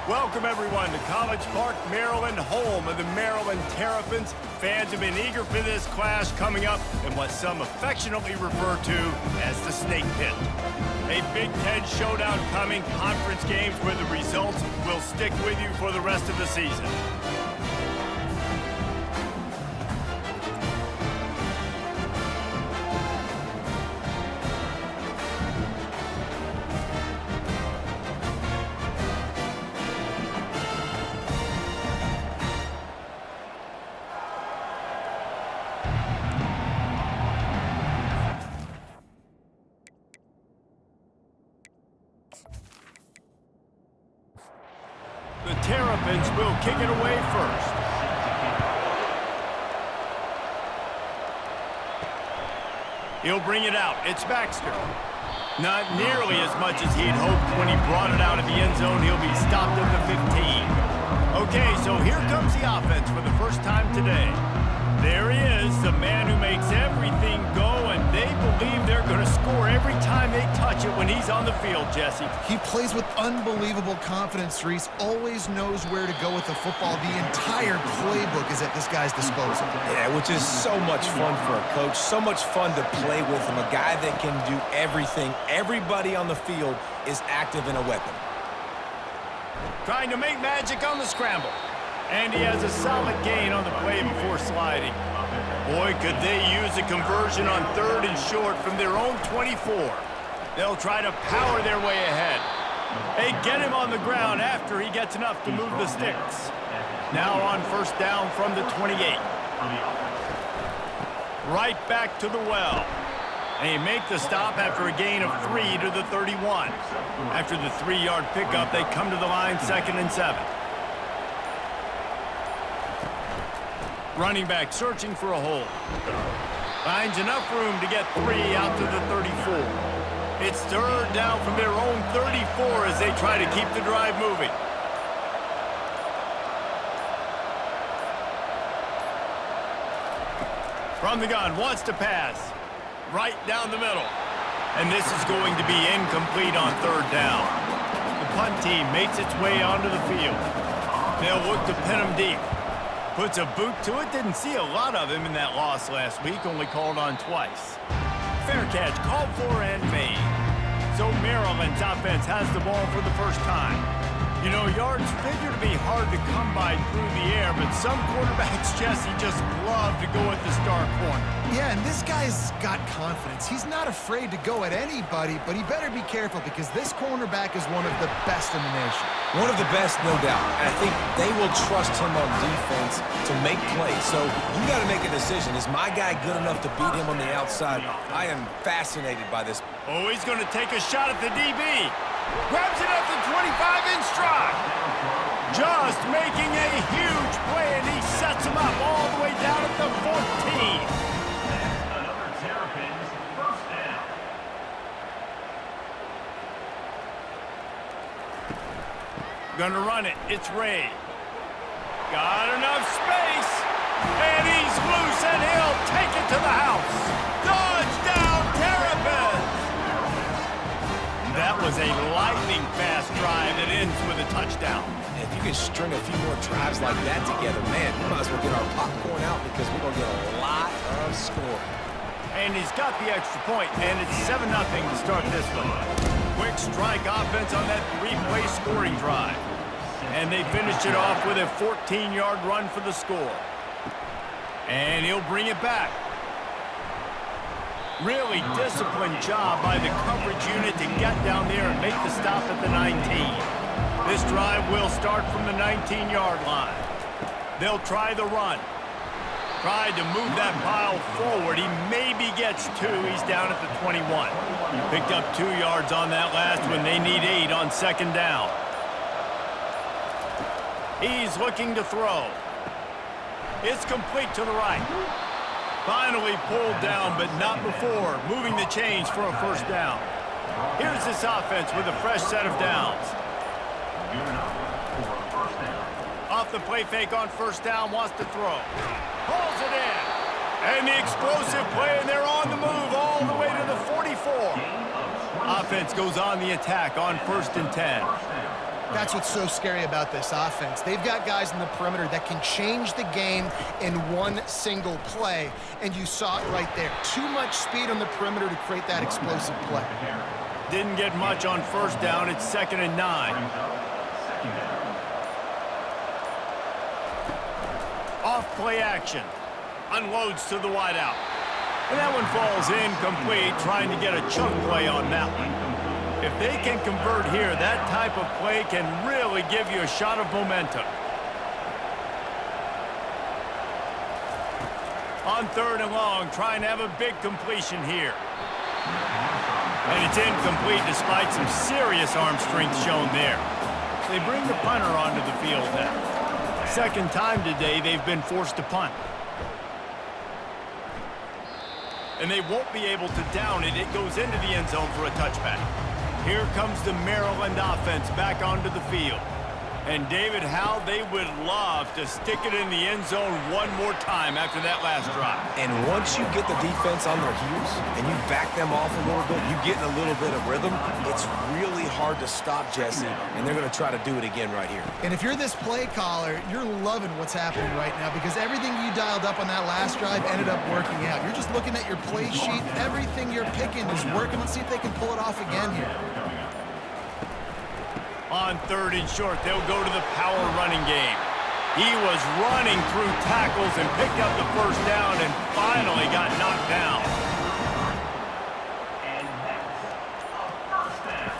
Welcome, everyone, to College Park, Maryland, home of the Maryland Terrapins. Fans have been eager for this clash coming up in what some affectionately refer to as the Snake Pit. A Big Ten showdown coming, conference games where the results will stick with you for the rest of the season. The Terrapins will kick it away first. He'll bring it out. It's Baxter. Not nearly as much as he'd hoped when he brought it out of the end zone. He'll be stopped at the 15. Okay, so here comes the offense for the first time today. There he is, the man who makes everything go, and they believe they're going to score every time they touch it when he's on the field, Jesse. He plays with unbelievable confidence, Reese. Always knows where to go with the football. The entire playbook is at this guy's disposal. Yeah, which is so much fun for a coach. So much fun to play with him. A guy that can do everything. Everybody on the field is active in a weapon. Trying to make magic on the scramble. And he has a solid gain on the play before sliding. Boy, could they use a conversion on 3rd and short from their own 24. They'll try to power their way ahead. They get him on the ground after he gets enough to move the sticks. Now on 1st down from the 28. Right back to the well. They make the stop after a gain of 3 to the 31. After the 3-yard pickup, they come to the line 2nd and 7. Running back searching for a hole. Finds enough room to get 3 out to the 34. It's 3rd down from their own 34 as they try to keep the drive moving. From the gun, wants to pass. Right down the middle. And this is going to be incomplete on 3rd down. The punt team makes its way onto the field. They'll look to pin him deep. Puts a boot to it. Didn't see a lot of him in that loss last week. Only called on twice. Fair catch called for and made. So Maryland's offense has the ball for the first time. You know, yards figure to be hard to come by through the air, but some quarterbacks, Jesse, just love to go at the star corner. Yeah, and this guy's got confidence. He's not afraid to go at anybody, but he better be careful because this cornerback is one of the best in the nation. One of the best, no doubt. And I think they will trust him on defense to make plays. So you got to make a decision. Is my guy good enough to beat him on the outside? I am fascinated by this. Oh, he's going to take a shot at the DB. Grabs it at the 25 in stride. Just making a huge play, and he sets him up all the way down at the 14. Another Terrapins first down. Gonna run it. It's Ray. Got enough space. And he's loose, and he'll take it to the house. Touchdown, Terrapins! That was a lightning-fast drive that ends with a touchdown. If you can string a few more drives like that together, man, we might as well get our popcorn out because we're going to get a lot of scoring. And he's got the extra point, and it's 7-0 to start this one. Quick strike offense on that 3-play scoring drive. And they finish it off with a 14-yard run for the score. And he'll bring it back. Really disciplined job by the coverage unit to get down there and make the stop at the 19. This drive will start from the 19-yard line. They'll try the run. Tried to move that pile forward. He maybe gets 2. He's down at the 21. Picked up 2 yards on that last one. They need 8 on 2nd down. He's looking to throw. It's complete to the right. Finally pulled down, but not before moving the chains for a 1st down. Here's this offense with a fresh set of downs. Off the play fake on 1st down, wants to throw. Pulls it in. And the explosive play, and they're on the move all the way to the 44. Offense goes on the attack on 1st and 10. That's what's so scary about this offense. They've got guys in the perimeter that can change the game in one single play, and you saw it right there. Too much speed on the perimeter to create that explosive play. Didn't get much on first down. It's 2nd and 9. Off play action. Unloads to the wideout. And that one falls incomplete, trying to get a chunk play on that one. If they can convert here, that type of play can really give you a shot of momentum. On 3rd and long, trying to have a big completion here. And it's incomplete despite some serious arm strength shown there. They bring the punter onto the field now. Second time today they've been forced to punt. And they won't be able to down it. It goes into the end zone for a touchback. Here comes the Maryland offense back onto the field. And David, how they would love to stick it in the end zone one more time after that last drive. And once you get the defense on their heels and you back them off a little bit, you get in a little bit of rhythm, it's really hard to stop, Jesse, and they're going to try to do it again right here. And if you're this play caller, you're loving what's happening right now because everything you dialed up on that last drive ended up working out. You're just looking at your play sheet. Everything you're picking is working. Let's see if they can pull it off again here. On 3rd and short, they'll go to the power running game. He was running through tackles and picked up the first down and finally got knocked down.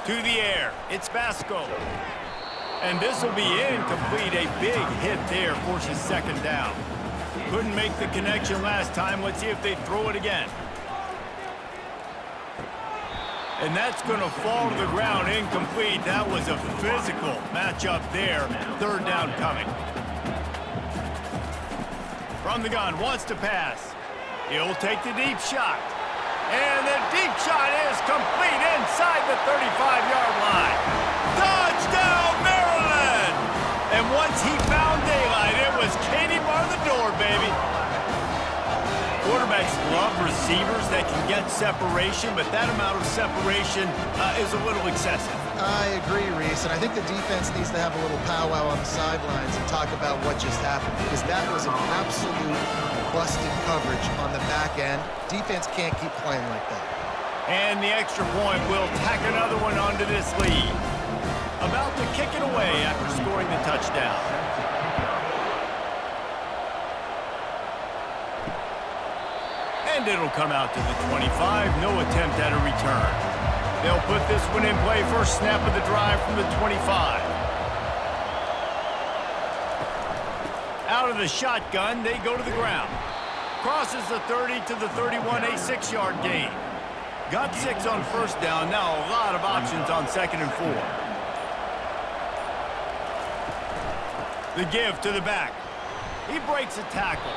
To the air, it's Basco. And this will be incomplete. A big hit there forces 2nd down. Couldn't make the connection last time. Let's see if they throw it again. And that's going to fall to the ground incomplete. That was a physical matchup there. 3rd down coming. From the gun, wants to pass. He'll take the deep shot. And the deep shot is complete inside the 35-yard line. Touchdown, Maryland! And once he found daylight, it was Katie bar the door, baby. Quarterbacks love receivers that can get separation, but that amount of separation is a little excessive. I agree, Reese, and I think the defense needs to have a little powwow on the sidelines and talk about what just happened, because that was an absolute busted coverage on the back end. Defense can't keep playing like that. And the extra point will tack another one onto this lead. About to kick it away after scoring the touchdown. And it'll come out to the 25. No attempt at a return. They'll put this one in play. First snap of the drive from the 25. Out of the shotgun, they go to the ground. Crosses the 30 to the 31, a 6-yard gain. Got 6 on first down. Now a lot of options on 2nd and 4. The give to the back. He breaks a tackle.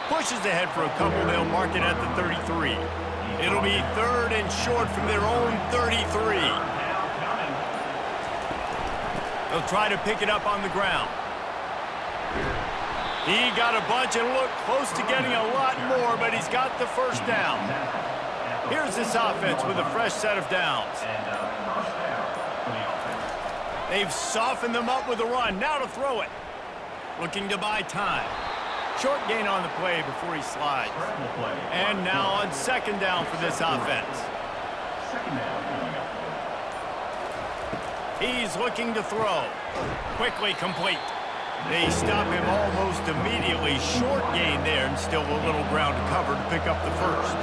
Pushes ahead for a couple. They'll mark it at the 33. It'll be 3rd and short from their own 33. They'll try to pick it up on the ground. He got a bunch and looked close to getting a lot more, but he's got the first down. Here's this offense with a fresh set of downs. They've softened them up with a run. Now to throw it. Looking to buy time. Short gain on the play before he slides. And now on 2nd down for this offense. He's looking to throw. Quickly complete. They stop him almost immediately. Short gain there and still a little ground to cover to pick up the first.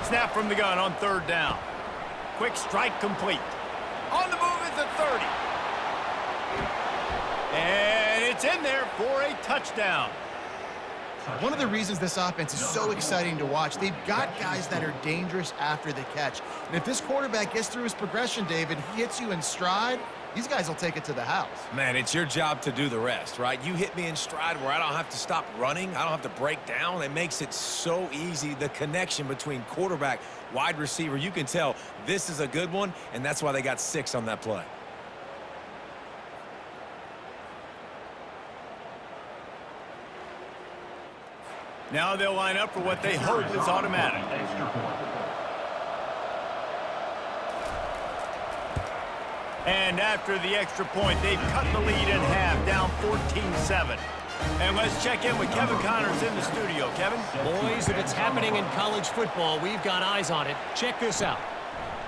Snap from the gun on 3rd down. Quick strike complete. On the move is the 30. And it's in there for a touchdown. One of the reasons this offense is so exciting to watch, they've got guys that are dangerous after the catch. And if this quarterback gets through his progression, David, he hits you in stride, these guys will take it to the house. Man, it's your job to do the rest, right? You hit me in stride where I don't have to stop running. I don't have to break down. It makes it so easy, the connection between quarterback, wide receiver. You can tell this is a good one, and that's why they got 6 on that play. Now they'll line up for what they hope is automatic. And after the extra point, they've cut the lead in half, down 14-7. And let's check in with Kevin Connors in the studio. Kevin? Boys, if it's happening in college football, we've got eyes on it. Check this out.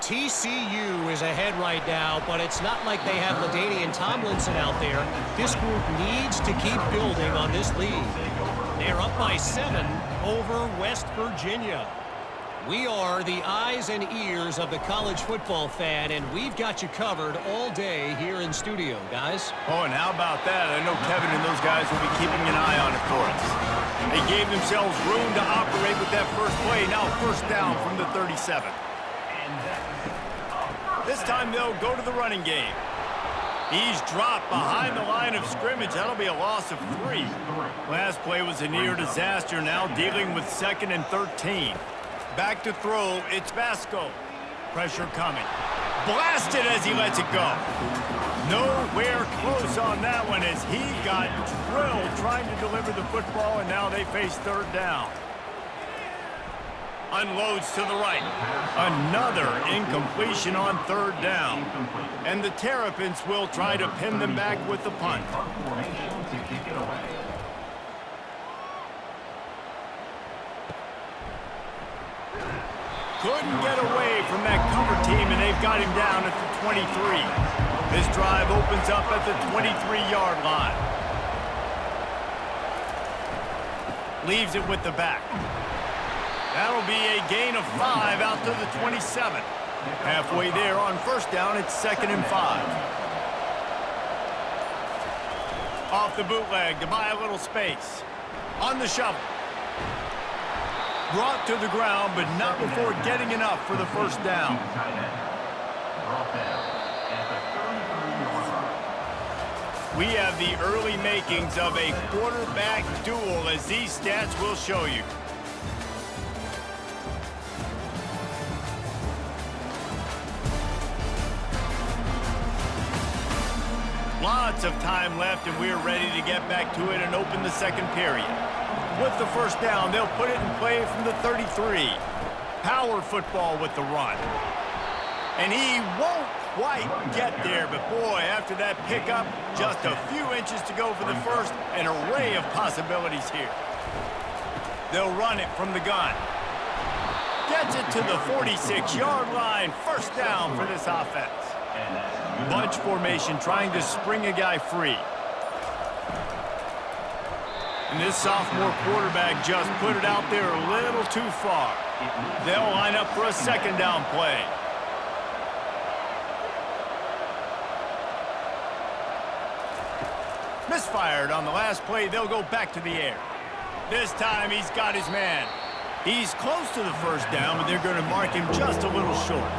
TCU is ahead right now, but it's not like they have LaDainian Tomlinson out there. This group needs to keep building on this lead. They're up by 7 over West Virginia. We are the eyes and ears of the college football fan, and we've got you covered all day here in studio, guys. Oh, and how about that? I know Kevin and those guys will be keeping an eye on it for us. They gave themselves room to operate with that first play. Now first down from the 37. This time they'll go to the running game. He's dropped behind the line of scrimmage. That'll be a loss of 3. Last play was a near disaster. Now dealing with 2nd and 13. Back to throw, it's Vasco. Pressure coming. Blasted as he lets it go. Nowhere close on that one as he got drilled trying to deliver the football, and now they face 3rd down. Unloads to the right. Another incompletion on 3rd down. And the Terrapins will try to pin them back with the punt. Couldn't get away from that cover team, and they've got him down at the 23. This drive opens up at the 23-yard line. Leaves it with the back. That'll be a gain of 5 out to the 27. Halfway there on first down, it's 2nd and 5. Off the bootleg to buy a little space. On the shovel. Brought to the ground, but not before getting enough for the first down. We have the early makings of a quarterback duel, as these stats will show you. Lots of time left, and we're ready to get back to it and open the second period. With the first down, they'll put it in play from the 33. Power football with the run. And he won't quite get there, but boy, after that pickup, just a few inches to go for the first. An array of possibilities here. They'll run it from the gun. Gets it to the 46-yard line. First down for this offense. Bunch formation trying to spring a guy free. And this sophomore quarterback just put it out there a little too far. They'll line up for a 2nd down play. Misfired on the last play. They'll go back to the air. This time he's got his man. He's close to the first down, but they're going to mark him just a little short.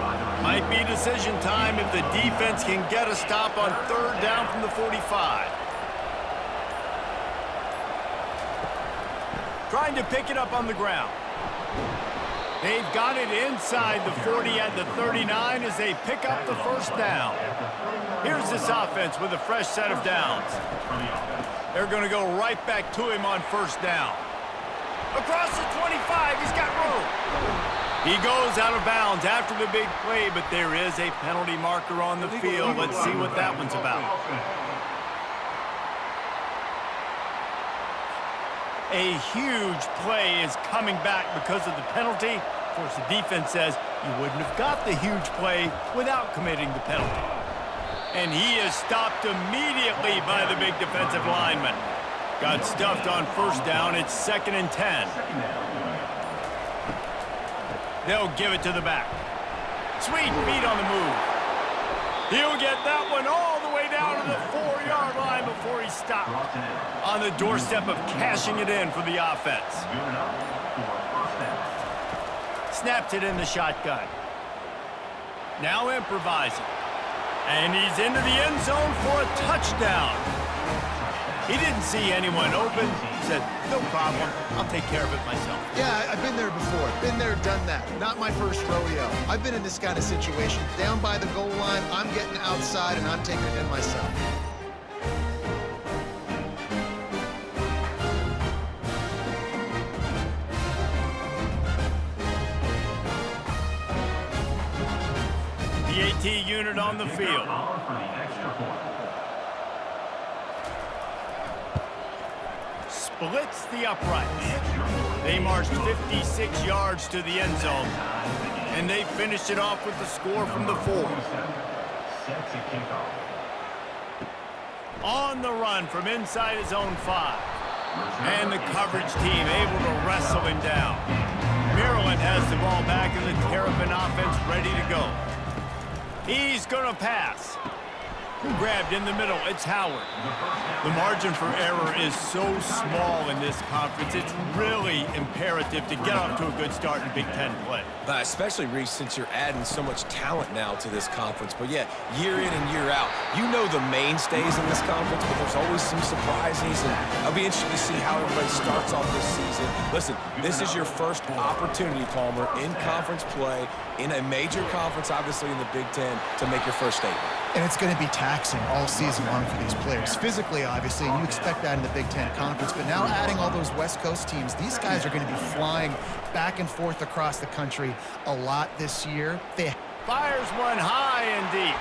Might be decision time if the defense can get a stop on 3rd down from the 45. Trying to pick it up on the ground. They've got it inside the 40 at the 39 as they pick up the first down. Here's this offense with a fresh set of downs. They're going to go right back to him on first down. Across the 25, he's got room. He goes out of bounds after the big play, but there is a penalty marker on the field. Let's see what that one's about. A huge play is coming back because of the penalty. Of course, the defense says you wouldn't have got the huge play without committing the penalty. And he is stopped immediately by the big defensive lineman. Got stuffed on first down. It's 2nd and 10. They'll give it to the back. Sweet feet on the move. He'll get that one all the way down to the 4-yard line before he stopped. On the doorstep of cashing it in for the offense. Snaps it in the shotgun. Now improvising. And he's into the end zone for a touchdown. He didn't see anyone open. He said, no problem. I'll take care of it myself. Yeah, I've been there before. Been there, done that. Not my first rodeo. I've been in this kind of situation. Down by the goal line, I'm getting outside, and I'm taking it in myself. The AT unit on the field. Splits the uprights. They marched 56 yards to the end zone, and they finished it off with the score from the 4. Set to kick off. On the run from inside his own 5. And the coverage team able to wrestle him down. Maryland has the ball back and the Terrapin offense ready to go. He's going to pass. Grabbed in the middle, it's Howard. The margin for error is so small in this conference, it's really imperative to get off to a good start in Big Ten play. Especially, Reese, since you're adding so much talent now to this conference. But yeah, year in and year out, you know the mainstays in this conference, but there's always some surprises, and I'll be interested to see how everybody starts off this season. Listen, this is your first opportunity, Palmer, in conference play, in a major conference, obviously in the Big Ten, to make your first statement. And it's going to be taxing all season long for these players. Physically, obviously, and you expect that in the Big Ten Conference. But now adding all those West Coast teams, these guys are going to be flying back and forth across the country a lot this year. They Fires one high and deep.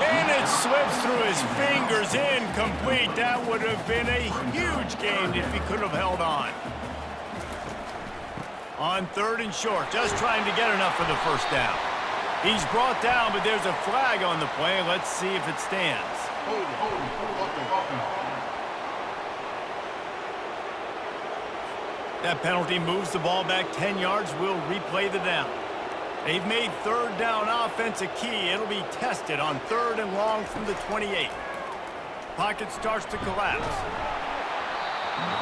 And it slips through his fingers, incomplete. That would have been a huge gain if he could have held on. On 3rd and short, just trying to get enough for the first down. He's brought down, but there's a flag on the play. Let's see if it stands. That penalty moves the ball back 10 yards. We'll replay the down. They've made 3rd down offense a key. It'll be tested on 3rd and long from the 28. Pocket starts to collapse.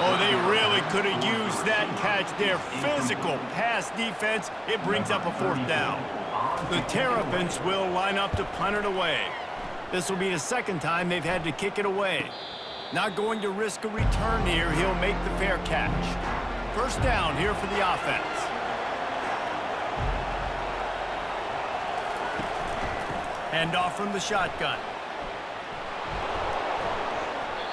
Oh, they really could have used that catch there. Physical pass defense. It brings up a 4th down. The Terrapins will line up to punt it away. This will be the 2nd time they've had to kick it away. Not going to risk a return here. He'll make the fair catch. 1st down here for the offense. Hand off from the shotgun.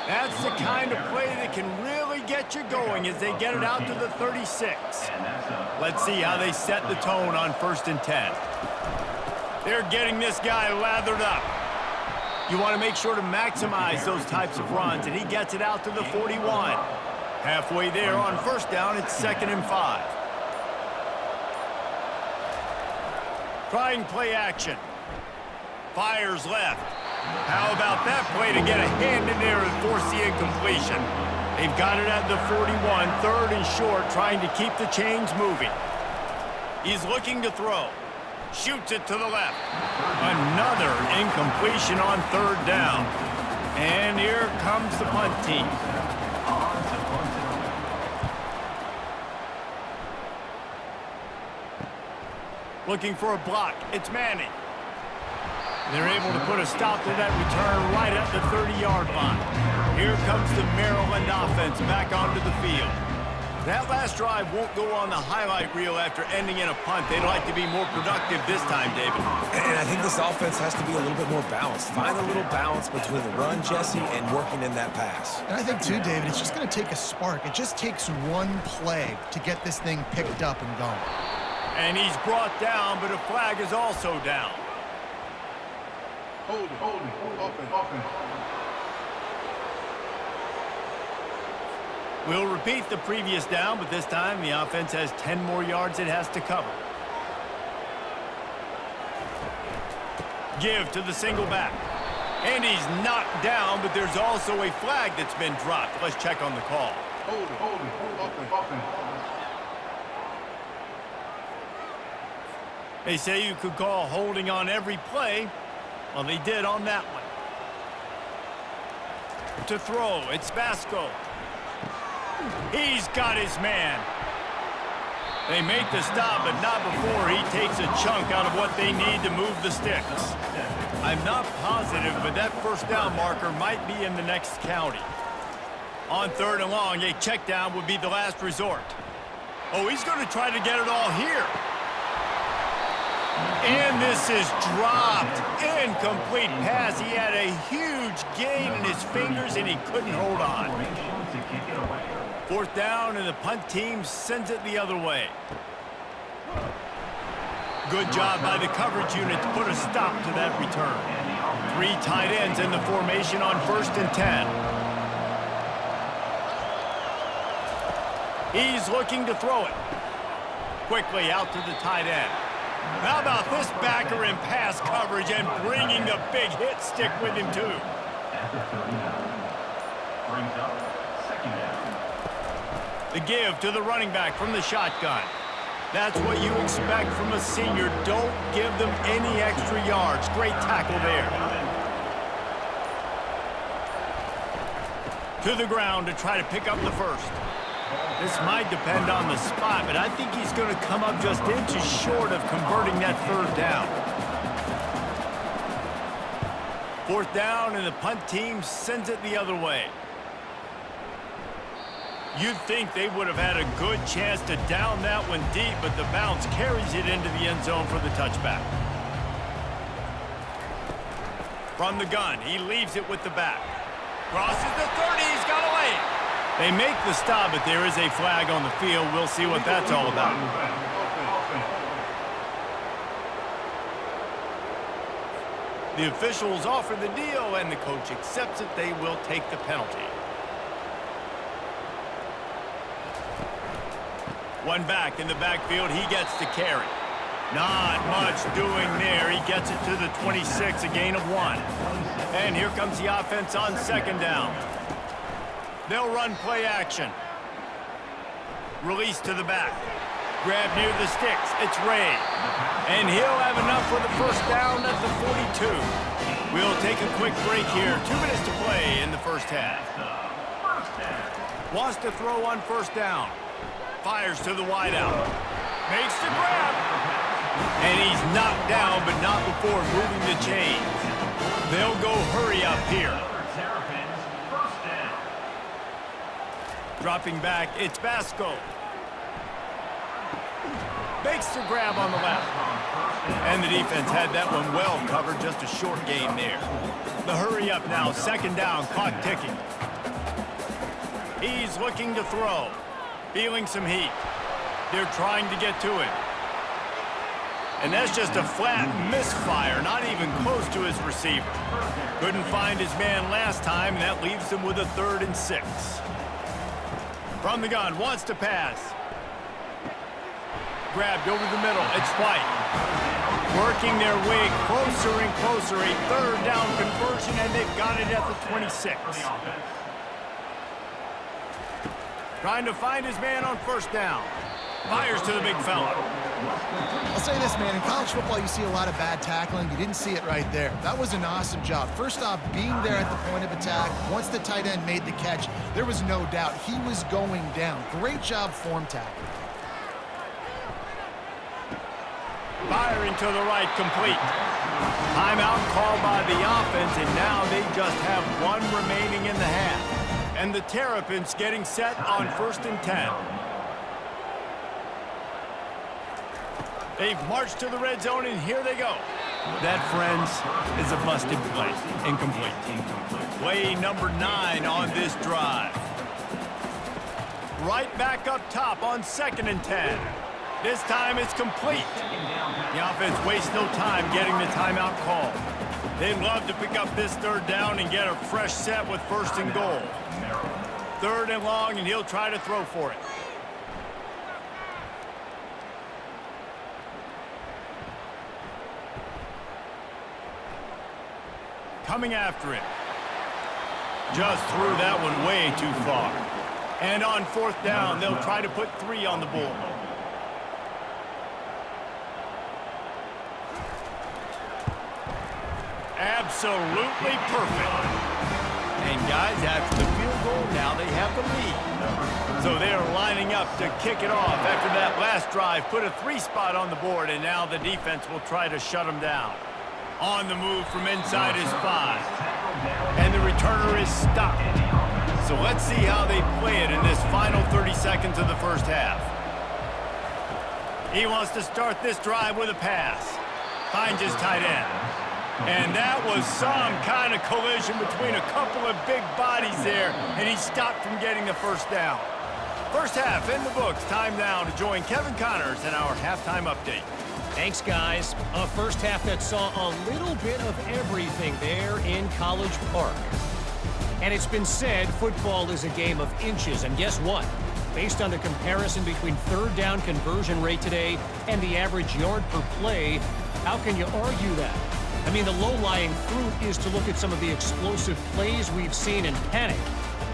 That's the kind of play that can really get you going as they get it out to the 36. Let's see how they set the tone on 1st and 10. They're getting this guy lathered up. You want to make sure to maximize those types of runs, and he gets it out to the 41. Halfway there on 1st down, it's 2nd and 5. Trying play action. Fires left. How about that play to get a hand in there and force the incompletion? They've got it at the 41, 3rd and short, trying to keep the chains moving. He's looking to throw. Shoots it to the left. Another incompletion on 3rd down. And here comes the punt team. Looking for a block. It's Manning. They're able to put a stop to that return right at the 30-yard line. Here comes the Maryland offense back onto the field. That last drive won't go on the highlight reel after ending in a punt. They'd like to be more productive this time, David. And I think this offense has to be a little bit more balanced. Find a little balance between the run, Jesse, and working in that pass. And I think, too, David, it's just going to take a spark. It just takes one play to get this thing picked up and going. And he's brought down, but a flag is also down. Hold it, open. We'll repeat the previous down, but this time the offense has 10 more yards it has to cover. Give to the single back. And he's knocked down, but there's also a flag that's been dropped. Let's check on the call. Hold it, open. They say you could call holding on every play. Well, they did on that one. To throw, it's Vasco. He's got his man. They make the stop, but not before he takes a chunk out of what they need to move the sticks. I'm not positive, but that 1st down marker might be in the next county. On 3rd and long, a check down would be the last resort. Oh, he's going to try to get it all here. And this is dropped. Incomplete pass. He had a huge gain in his fingers, and he couldn't hold on. 4th down, and the punt team sends it the other way. Good job by the coverage unit to put a stop to that return. Three tight ends in the formation on 1st and 10. He's looking to throw it. Quickly out to the tight end. How about this backer in pass coverage and bringing the big hit stick with him too? At the 39. Brings up second down. The give to the running back from the shotgun. That's what you expect from a senior. Don't give them any extra yards. Great tackle there. To the ground to try to pick up the first. This might depend on the spot, but I think he's going to come up just inches short of converting that 3rd down. 4th down, and the punt team sends it the other way. You'd think they would have had a good chance to down that one deep, but the bounce carries it into the end zone for the touchback. From the gun, he leaves it with the back. Crosses the 30, he's got a lane. They make the stop, but there is a flag on the field. We'll see what that's all about. The officials offer the deal, and the coach accepts it. They will take the penalty. One back in the backfield, he gets to carry. Not much doing there. He gets it to the 26, a gain of 1. And here comes the offense on 2nd down. They'll run play action. Release to the back. Grab near the sticks. It's Ray. And he'll have enough for the 1st down at the 42. We'll take a quick break here. 2 minutes to play in the 1st half. Wants to throw on 1st down. Fires to the wideout. Makes the grab. And he's knocked down, but not before moving the chains. They'll go hurry up here. Terrapins, 1st down. Dropping back, it's Basco. Makes the grab on the left. And the defense had that one well covered, just a short gain there. The hurry up now, 2nd down, clock ticking. He's looking to throw. Feeling some heat. They're trying to get to it. And that's just a flat misfire, not even close to his receiver. Couldn't find his man last time, and that leaves him with a 3rd and 6. From the gun, wants to pass. Grabbed over the middle, it's White. Working their way closer and closer, a 3rd down conversion, and they've got it at the 26. Trying to find his man on 1st down. Fires to the big fella. I'll say this, man. In college football, you see a lot of bad tackling. You didn't see it right there. That was an awesome job. First off, being there at the point of attack. Once the tight end made the catch, there was no doubt he was going down. Great job form tackling. Firing to the right, complete. Timeout called by the offense, and now they just have 1 remaining in the half. And the Terrapins getting set on 1st and 10. They've marched to the red zone, and here they go. That, friends, is a busted play. Incomplete. Play number 9 on this drive. Right back up top on 2nd and 10. This time it's complete. The offense wastes no time getting the timeout call. They'd love to pick up this 3rd down and get a fresh set with 1st and goal. 3rd and long, and he'll try to throw for it. Coming after it. Just threw that one way too far. And on 4th down, they'll try to put 3 on the board. Absolutely perfect. And guys, after the field goal, now they have the lead. So they are lining up to kick it off after that last drive. Put a 3 spot on the board, and now the defense will try to shut them down. On the move from inside his 5. And the returner is stopped. So let's see how they play it in this final 30 seconds of the 1st half. He wants to start this drive with a pass. Finds his tight end. And that was some kind of collision between a couple of big bodies there, and he stopped from getting the 1st down. 1st half in the books. Time now to join Kevin Connors in our halftime update. Thanks, guys. A first half that saw a little bit of everything there in College Park. And it's been said football is a game of inches. And guess what? Based on the comparison between third down conversion rate today and the average yard per play, how can you argue that? I mean, the low-lying fruit is to look at some of the explosive plays we've seen and panic.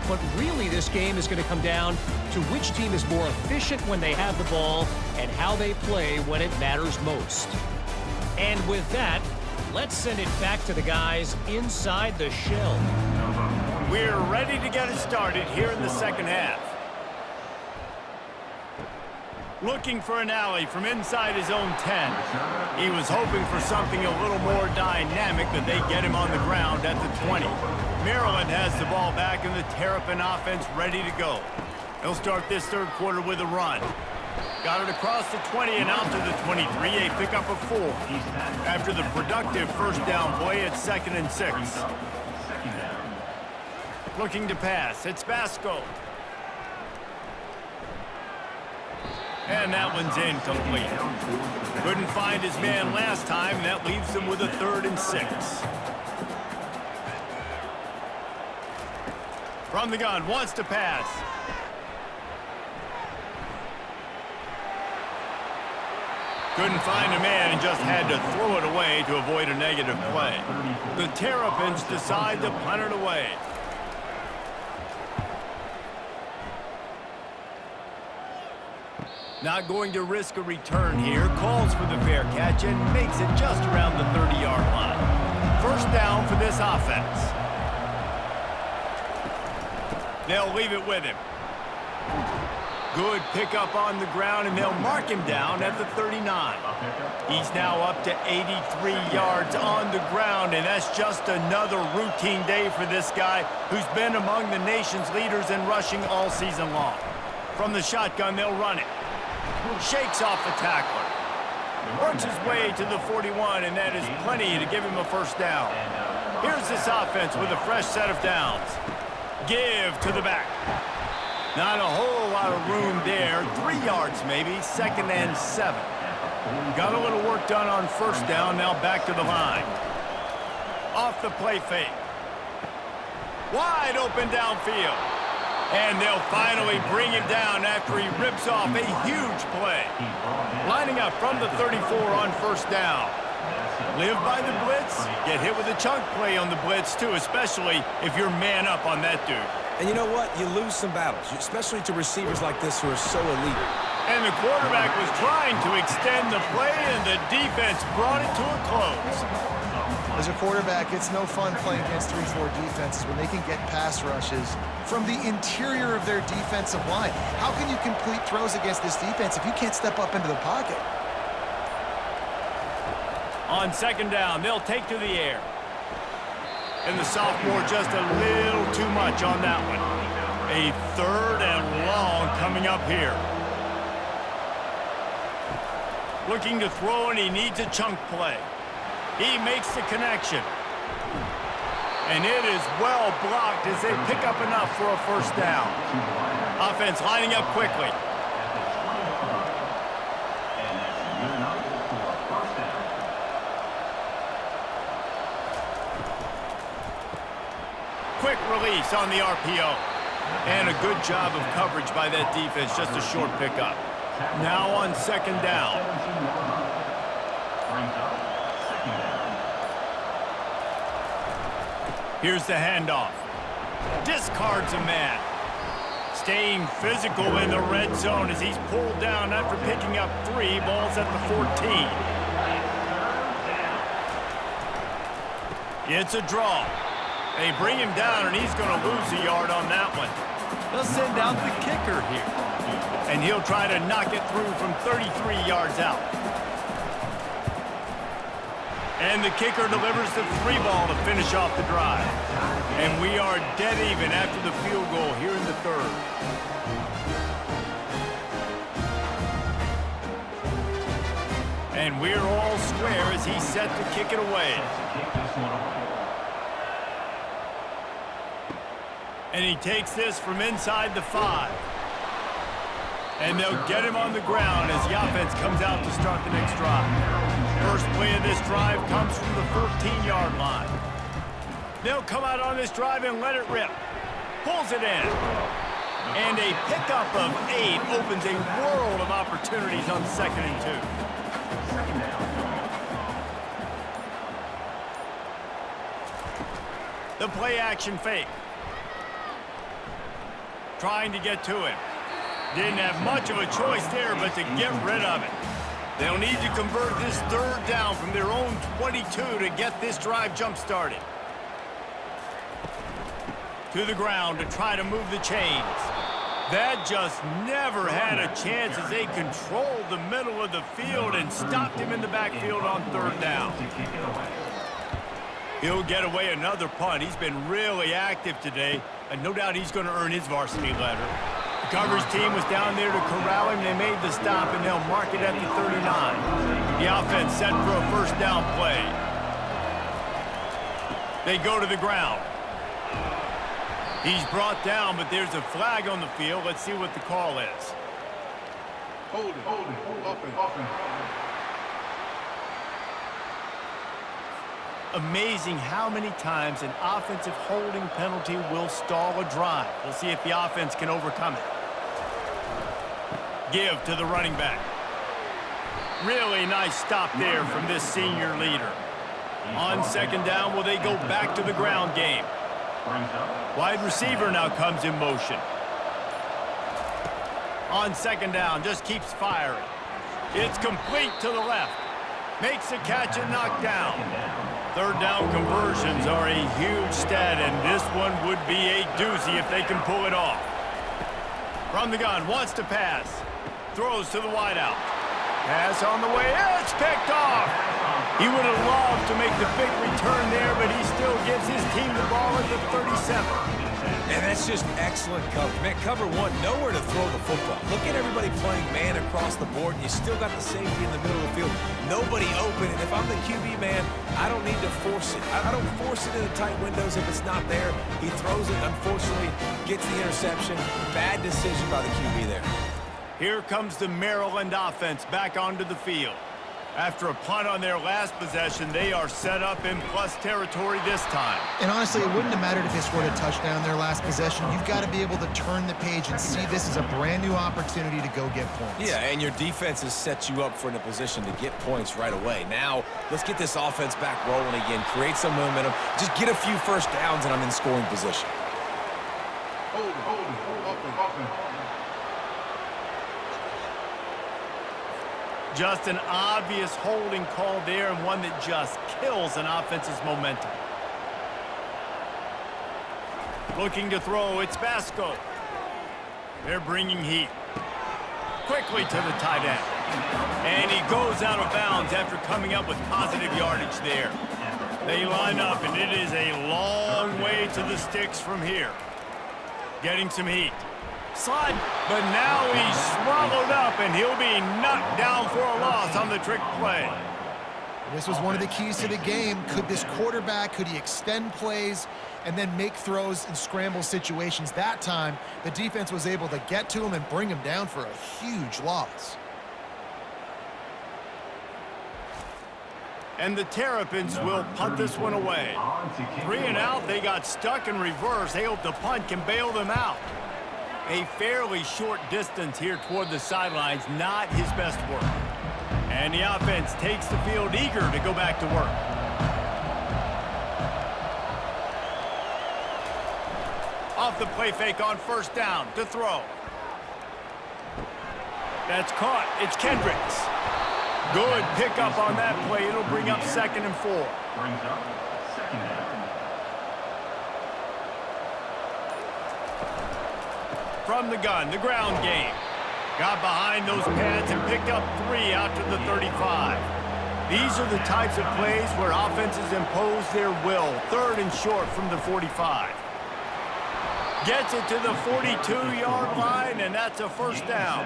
But really, this game is going to come down to which team is more efficient when they have the ball and how they play when it matters most. And with that, let's send it back to the guys inside the shell. We're ready to get it started here in the second half. Looking for an alley from inside his own 10. He was hoping for something a little more dynamic, but they get him on the ground at the 20. Maryland has the ball back and the Terrapin offense ready to go. They'll start this third quarter with a run. Got it across the 20 and out to the 23, a pickup of 4. After the productive first down play, it's 2nd and 6. Looking to pass, it's Basco. And that one's incomplete. Couldn't find his man last time, and that leaves him with a 3rd and 6. From the gun, wants to pass. Couldn't find a man and just had to throw it away to avoid a negative play. The Terrapins decide to punt it away. Not going to risk a return here. Calls for the fair catch and makes it just around the 30-yard line. First down for this offense. They'll leave it with him. Good pickup on the ground, and they'll mark him down at the 39. He's now up to 83 yards on the ground, and that's just another routine day for this guy who's been among the nation's leaders in rushing all season long. From the shotgun, they'll run it. Shakes off the tackler. Works his way to the 41, and that is plenty to give him a first down. Here's this offense with a fresh set of downs. Give to the back. Not a whole lot of room there. 3 yards maybe, 2nd and 7. Got a little work done on first down, now back to the line. Off the play fake. Wide open downfield. And they'll finally bring him down after he rips off a huge play. Lining up from the 34 on first down. Live by the blitz, get hit with a chunk play on the blitz too, especially if you're man up on that dude. And you know what? You lose some battles, especially to receivers like this who are so elite. And the quarterback was trying to extend the play, and the defense brought it to a close. As a quarterback, it's no fun playing against 3-4 defenses when they can get pass rushes from the interior of their defensive line. How can you complete throws against this defense if you can't step up into the pocket? On second down, they'll take to the air. And the sophomore just a little too much on that one. A 3rd and long coming up here. Looking to throw, and he needs a chunk play. He makes the connection. And it is well blocked as they pick up enough for a first down. Offense lining up quickly. Quick release on the RPO. And a good job of coverage by that defense, just a short pickup. Now on second down. Here's the handoff. Discards a man. Staying physical in the red zone as he's pulled down after picking up 3 balls at the 14. It's a draw. They bring him down, and he's going to lose a yard on that one. They'll send out the kicker here. And he'll try to knock it through from 33 yards out. And the kicker delivers the 3 ball to finish off the drive. And we are dead even after the field goal here in the 3rd. And we're all square as he's set to kick it away. And he takes this from inside the 5. And they'll get him on the ground as the offense comes out to start the next drive. First play of this drive comes from the 14-yard line. They'll come out on this drive and let it rip. Pulls it in. And a pickup of 8 opens a world of opportunities on 2nd and 2. The play action fake. Trying to get to him. Didn't have much of a choice there but to get rid of it. They'll need to convert this 3rd down from their own 22 to get this drive jump-started. To the ground to try to move the chains. That just never had a chance as they controlled the middle of the field and stopped him in the backfield on 3rd down. He'll get away another punt. He's been really active today, and no doubt he's going to earn his varsity letter. The coverage team was down there to corral him. They made the stop, and they'll mark it at the 39. The offense set for a 1st down play. They go to the ground. He's brought down, but there's a flag on the field. Let's see what the call is. Hold it, offense. Amazing how many times an offensive holding penalty will stall a drive. We'll see if the offense can overcome it. Give to the running back. Really nice stop there from this senior leader. On 2nd down, will they go back to the ground game? Wide receiver now comes in motion. On 2nd down, just keeps firing. It's complete to the left. Makes the catch and knocked down. 3rd down conversions are a huge stat, and this one would be a doozy if they can pull it off. From the gun, wants to pass. Throws to the wideout. Pass on the way. It's picked off. He would have loved to make the big return there, but he still gives his team the ball at the 37. And that's just excellent coverage. Man, cover 1, nowhere to throw the football. Look at everybody playing man across the board, and you still got the safety in the middle of the field. Nobody open, and if I'm the QB man, I don't need to force it. I don't force it into tight windows if it's not there. He throws it, unfortunately, gets the interception. Bad decision by the QB there. Here comes the Maryland offense back onto the field. After a punt on their last possession, they are set up in plus territory this time. And honestly, it wouldn't have mattered if they scored a touchdown their last possession. You've got to be able to turn the page and see this is a brand new opportunity to go get points. Yeah, and your defense has set you up for in a position to get points right away. Now, let's get this offense back rolling again, create some momentum, just get a few 1st downs, and I'm in scoring position. Hold it, offense. Just an obvious holding call there, and one that just kills an offense's momentum. Looking to throw, it's Vasco. They're bringing heat. Quickly to the tight end. And he goes out of bounds after coming up with positive yardage there. They line up, and it is a long way to the sticks from here. Getting some heat. Slide, but now he's swallowed up, and he'll be knocked down for a loss on the trick play. This was one of the keys to the game. Could this quarterback, could he extend plays and then make throws in scramble situations? That time, the defense was able to get to him and bring him down for a huge loss. And the Terrapins will punt this one away. 3 and out, they got stuck in reverse. They hope the punt can bail them out. A fairly short distance here toward the sidelines, not his best work. And the offense takes the field eager to go back to work. Off the play fake on 1st down to throw. That's caught. It's Kendricks. Good pickup on that play. It'll bring up 2nd and 4. Brings up 2nd down. From the gun, the ground game. Got behind those pads and picked up 3 out to the 35. These are the types of plays where offenses impose their will. 3rd and short from the 45. Gets it to the 42-yard line, and that's a 1st down.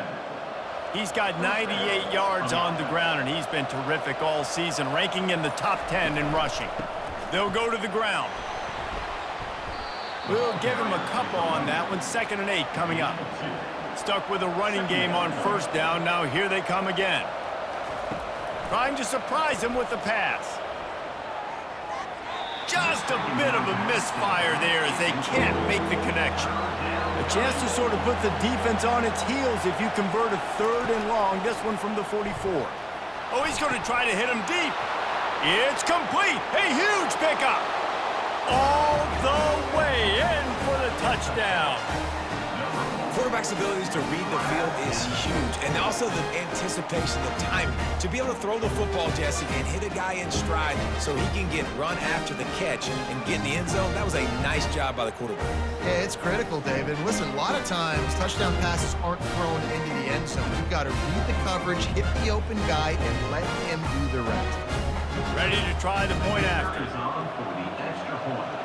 He's got 98 yards on the ground, and he's been terrific all season, ranking in the top 10 in rushing. They'll go to the ground. We'll give him a couple on that one. 2nd and 8 coming up. Stuck with a running game on first down. Now here they come again. Trying to surprise him with the pass. Just a bit of a misfire there as they can't make the connection. A chance to sort of put the defense on its heels if you convert a 3rd and long. This one from the 44. Oh, he's going to try to hit him deep. It's complete. A huge pickup. All the way in for the touchdown. Quarterback's abilities to read the field is huge, and also the anticipation, the timing. To be able to throw the football, Jesse, and hit a guy in stride so he can get run after the catch and get in the end zone, that was a nice job by the quarterback. Yeah, it's critical, David. Listen, a lot of times, touchdown passes aren't thrown into the end zone. You've got to read the coverage, hit the open guy, and let him do the rest. Ready to try the point after. Is on for the extra point.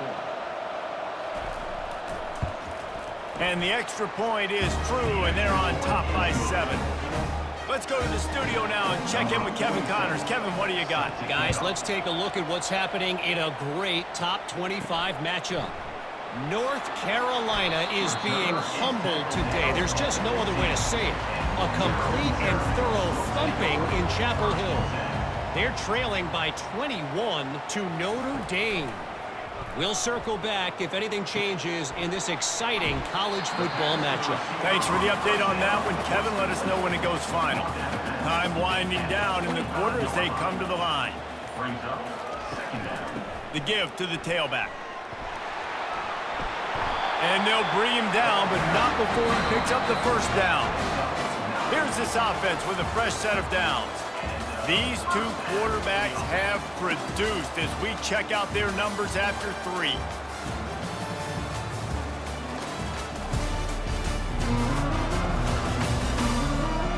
And the extra point is true, and they're on top by 7. Let's go to the studio now and check in with Kevin Connors. Kevin, what do you got? Guys, let's take a look at what's happening in a great top 25 matchup. North Carolina is being humbled today. There's just no other way to say it. A complete and thorough thumping in Chapel Hill. They're trailing by 21 to Notre Dame. We'll circle back if anything changes in this exciting college football matchup. Thanks for the update on that one, Kevin. Let us know when it goes final. Time winding down in the quarter as they come to the line. Brings up 2nd down. The give to the tailback. And they'll bring him down, but not before he picks up the first down. Here's this offense with a fresh set of downs. These two quarterbacks have produced as we check out their numbers after 3.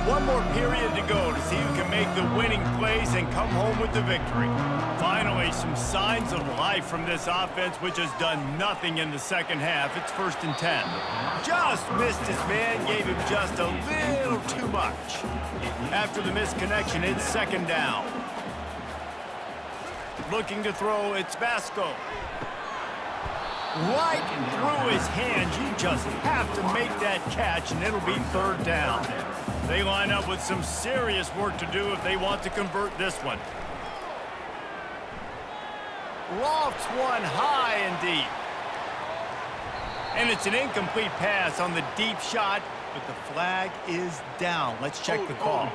One more period to go to see who can make the winning plays and come home with the victory. Finally, some signs of life from this offense, which has done nothing in the second half. It's 1st and 10. Just missed his man, gave him just a little too much. After the missed connection, it's 2nd down. Looking to throw, it's Vasco. Right through his hands. You just have to make that catch, and it'll be 3rd down. They line up with some serious work to do if they want to convert this one. Lofts one high and deep. And it's an incomplete pass on the deep shot, but the flag is down. Let's check the call.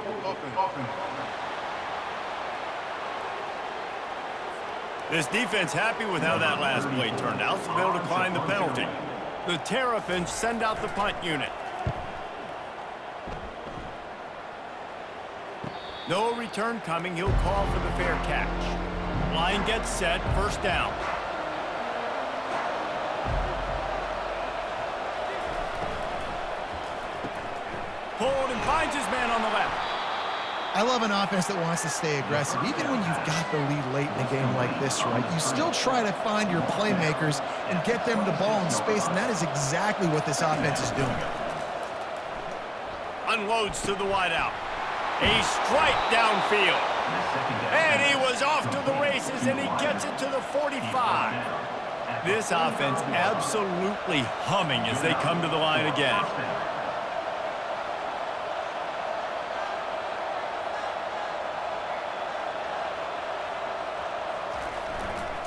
This defense happy with how that last play turned out, so they'll decline the penalty. The Terrapins send out the punt unit. No return coming. He'll call for the fair catch. Line gets set. 1st down. Pulled and finds his man on the left. I love an offense that wants to stay aggressive. Even when you've got the lead late in a game like this, right, you still try to find your playmakers and get them the ball in space, and that is exactly what this offense is doing. Unloads to the wideout. A strike downfield. And he was off to the races, and he gets it to the 45. This offense absolutely humming as they come to the line again.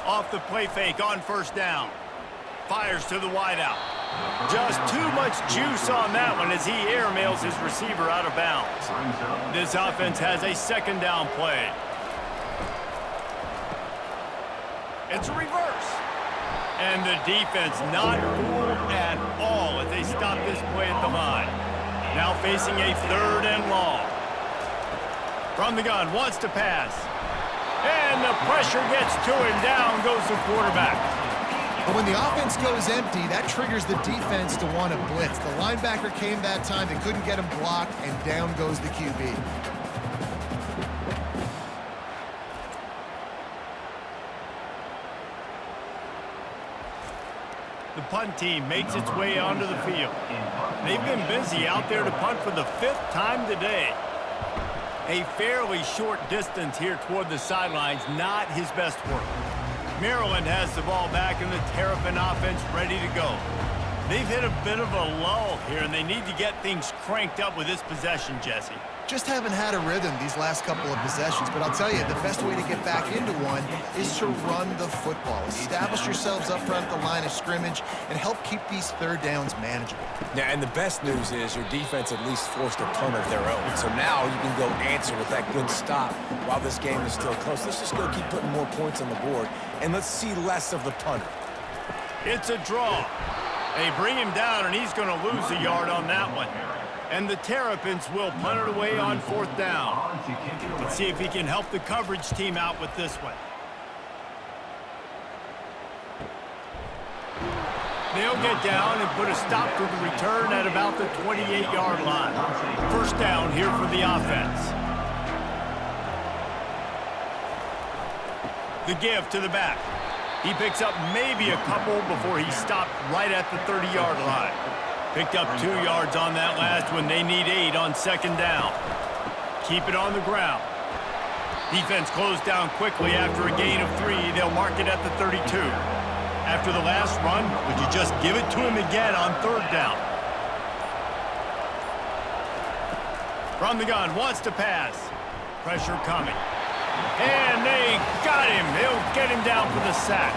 Off the play fake on 1st down. Fires to the wideout. Just too much juice on that one as he airmails his receiver out of bounds. This offense has a 2nd down play. It's a reverse. And the defense not fooled at all as they stop this play at the line. Now facing a 3rd and long. From the gun, wants to pass. And the pressure gets to him. Down goes the quarterback. But when the offense goes empty, that triggers the defense to want to blitz. The linebacker came that time. They couldn't get him blocked, and down goes the QB. The punt team makes its way onto the field. They've been busy out there to punt for the 5th time today. A fairly short distance here toward the sidelines, not his best work. Maryland has the ball back and the Terrapin offense ready to go. They've hit a bit of a lull here, and they need to get things cranked up with this possession, Jesse. Just haven't had a rhythm these last couple of possessions, but I'll tell you, the best way to get back into one is to run the football. Establish yourselves up front at the line of scrimmage and help keep these third downs manageable. Yeah, and the best news is your defense at least forced a punt of their own. So now you can go answer with that good stop while this game is still close. Let's just go keep putting more points on the board, and let's see less of the punter. It's a draw. They bring him down, and he's going to lose a yard on that one. And the Terrapins will punt it away on 4th down. Let's see if he can help the coverage team out with this one. They'll get down and put a stop to the return at about the 28-yard line. 1st down here for the offense. The give to the back. He picks up maybe a couple before he stopped right at the 30-yard line. Picked up 2 yards on that last one. They need 8 on 2nd down. Keep it on the ground. Defense closed down quickly after a gain of 3. They'll mark it at the 32. After the last run, would you just give it to him again on 3rd down? From the gun, wants to pass. Pressure coming. And they got him. They'll get him down for the sack.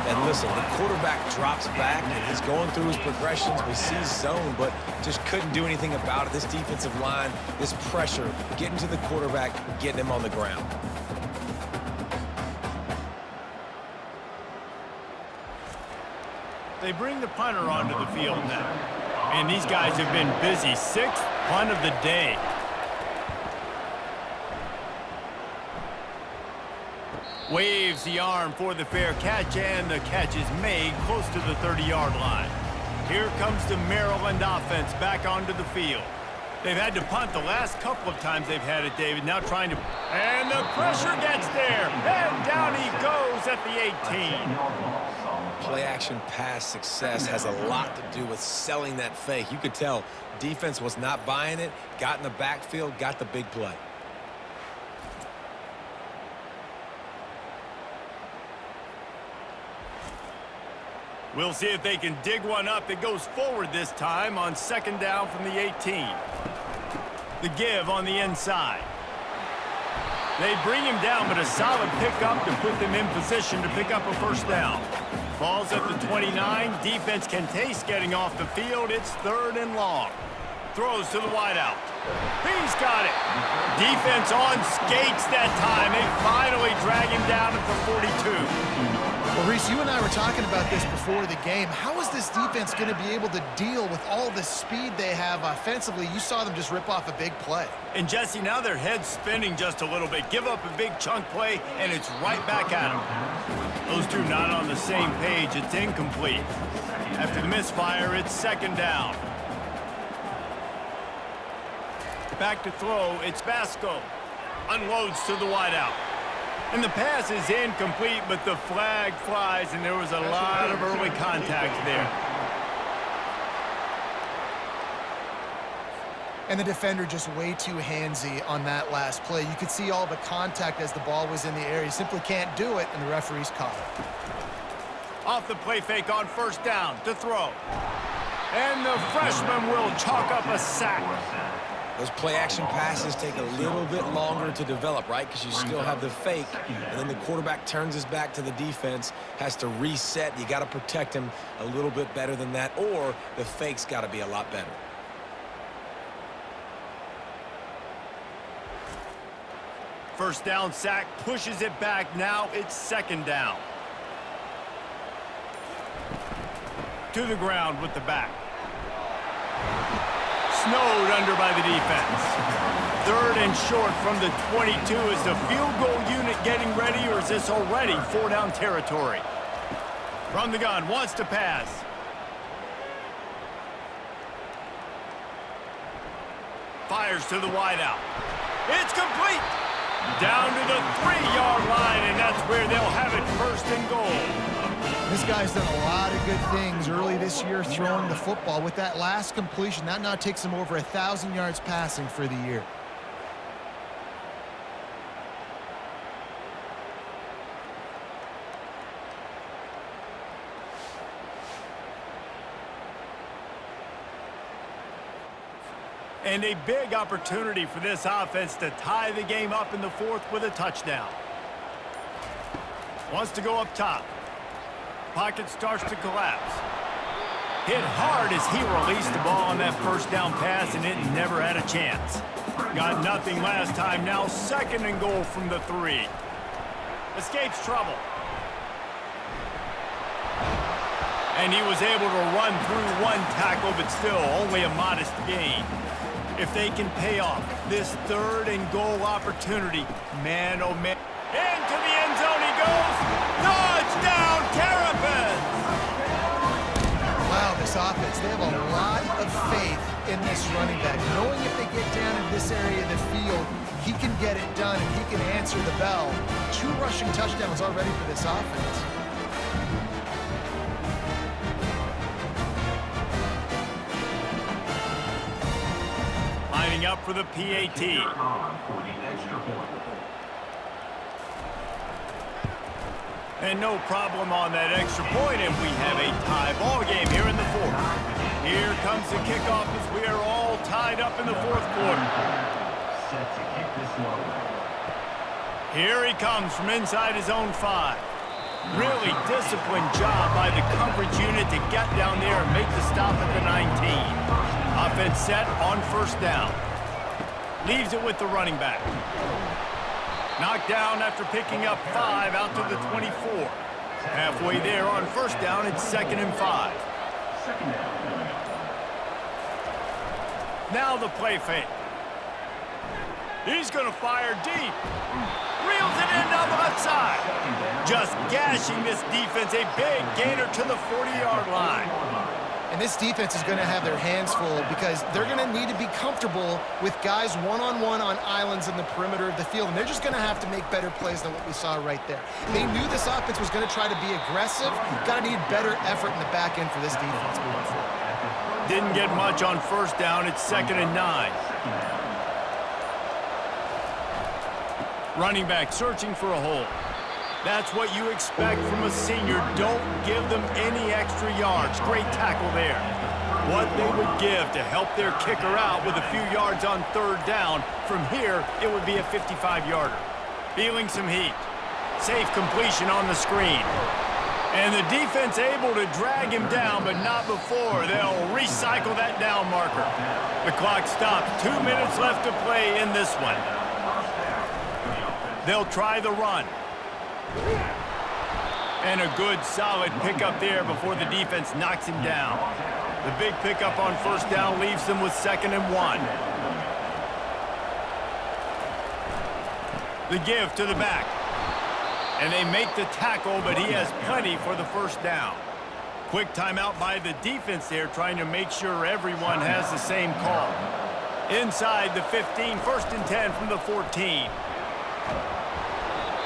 And listen, the quarterback drops back, and he's going through his progressions. We see zone, but just couldn't do anything about it. This defensive line, this pressure, getting to the quarterback, getting him on the ground. They bring the punter onto the field now. And these guys have been busy. 6th punt of the day. Waves the arm for the fair catch, and the catch is made close to the 30-yard line. Here comes the Maryland offense back onto the field. They've had to punt the last couple of times they've had it, David. Now trying to... And the pressure gets there. And down he goes at the 18. Play-action pass success has a lot to do with selling that fake. You could tell defense was not buying it, got in the backfield, got the big play. We'll see if they can dig one up. It goes forward this time on 2nd down from the 18. The give on the inside. They bring him down, but a solid pickup to put them in position to pick up a 1st down. Ball's at the 29. Defense can taste getting off the field. It's 3rd and long. Throws to the wideout. He's got it. Defense on skates that time. They finally drag him down at the 42. Well, Reese, you and I were talking about this before the game. How is this defense going to be able to deal with all the speed they have offensively? You saw them just rip off a big play. And, Jesse, now their head's spinning just a little bit. Give up a big chunk play, and it's right back at them. Those two not on the same page. It's incomplete. After the misfire, it's 2nd down. Back to throw. It's Basco. Unloads to the wideout. And the pass is incomplete, but the flag flies, and there was a lot of early contact there. And the defender just way too handsy on that last play. You could see all the contact as the ball was in the air. He simply can't do it, and the referee's caught it. Off the play fake on 1st down to throw. And the freshman will chalk up a sack. Those play-action passes take a little bit longer to develop, right? Because you still have the fake, and then the quarterback turns his back to the defense, has to reset. You got to protect him a little bit better than that, or the fake's got to be a lot better. First down sack, pushes it back. Now it's 2nd down. To the ground with the back. Snowed under by the defense. 3rd and short from the 22. Is the field goal unit getting ready, or is this already 4-down territory? From the gun, wants to pass. Fires to the wideout. It's complete. Down to the 3-yard line, and that's where they'll have it 1st and goal. This guy's done a lot of good things early this year throwing the football. With that last completion, that now takes him over 1,000 yards passing for the year. And a big opportunity for this offense to tie the game up in the fourth with a touchdown. Wants to go up top. Pocket starts to collapse. Hit hard as he released the ball on that first down pass, and it never had a chance. Got nothing last time. Now 2nd and goal from the 3. Escapes trouble. And he was able to run through one tackle, but still only a modest gain. If they can pay off this 3rd and goal opportunity, man, oh man. Into the end zone he goes. Touchdown, Terrapins! Wow, this offense, they have a lot of faith in this running back. Knowing if they get down in this area of the field, he can get it done and he can answer the bell. 2 rushing touchdowns already for this offense. Lining up for the PAT. For the extra point. And no problem on that extra point, and we have a tie ball game here in the 4th. Here comes the kickoff as we are all tied up in the 4th quarter. Set to kick this one. Here he comes from inside his own 5. Really disciplined job by the coverage unit to get down there and make the stop at the 19. Offense set on 1st down. Leaves it with the running back. Knocked down after picking up 5 out to the 24. Halfway there on 1st down, it's 2nd and 5. 2nd down. Now the play fake. He's going to fire deep. Reels it in down the left side. Just gashing this defense, a big gainer to the 40-yard line. And this defense is going to have their hands full because they're going to need to be comfortable with guys one-on-one on islands in the perimeter of the field. And they're just going to have to make better plays than what we saw right there. They knew this offense was going to try to be aggressive. Got to need better effort in the back end for this defense moving forward. Didn't get much on 1st down. It's 2nd and 9. Running back searching for a hole. That's what you expect from a senior. Don't give them any extra yards. Great tackle there. What they would give to help their kicker out with a few yards on 3rd down. From here, it would be a 55-yarder. Feeling some heat. Safe completion on the screen. And the defense able to drag him down, but not before. They'll recycle that down marker. The clock stops. 2 minutes left to play in this one. They'll try the run. And a good, solid pickup there before the defense knocks him down. The big pickup on 1st down leaves them with 2nd and 1. The give to the back. And they make the tackle, but he has plenty for the 1st down. Quick timeout by the defense there, trying to make sure everyone has the same call. Inside the 15, 1st and 10 from the 14.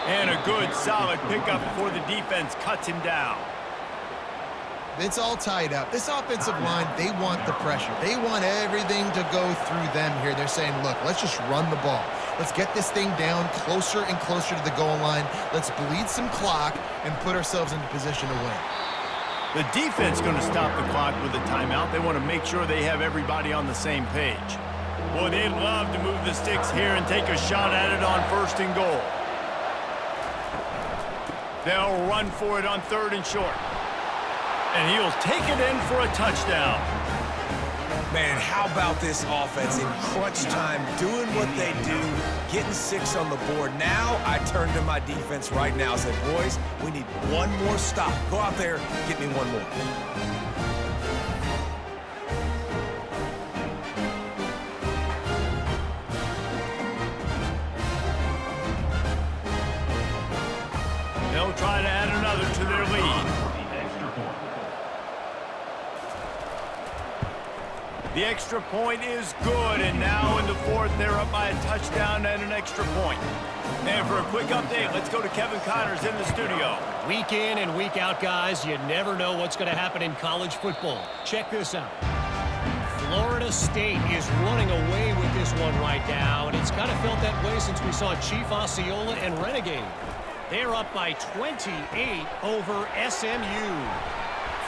And a good, solid pickup before the defense cuts him down. It's all tied up. This offensive line, they want the pressure. They want everything to go through them here. They're saying, look, let's just run the ball. Let's get this thing down closer and closer to the goal line. Let's bleed some clock and put ourselves into position to win. The defense going to stop the clock with a timeout. They want to make sure they have everybody on the same page. Boy, they'd love to move the sticks here and take a shot at it on 1st and goal. They'll run for it on 3rd and short. And he'll take it in for a touchdown. Man, how about this offense in crunch time, doing what they do, getting 6 on the board. Now I turn to my defense right now and say, boys, we need one more stop. Go out there, get me one more. They'll try to add another to their lead. The extra point is good, and now in the 4th, they're up by a touchdown and an extra point. And for a quick update, let's go to Kevin Connors in the studio. Week in and week out, guys, you never know what's going to happen in college football. Check this out. Florida State is running away with this one right now, and it's kind of felt that way since we saw Chief Osceola and Renegade. They're up by 28 over SMU.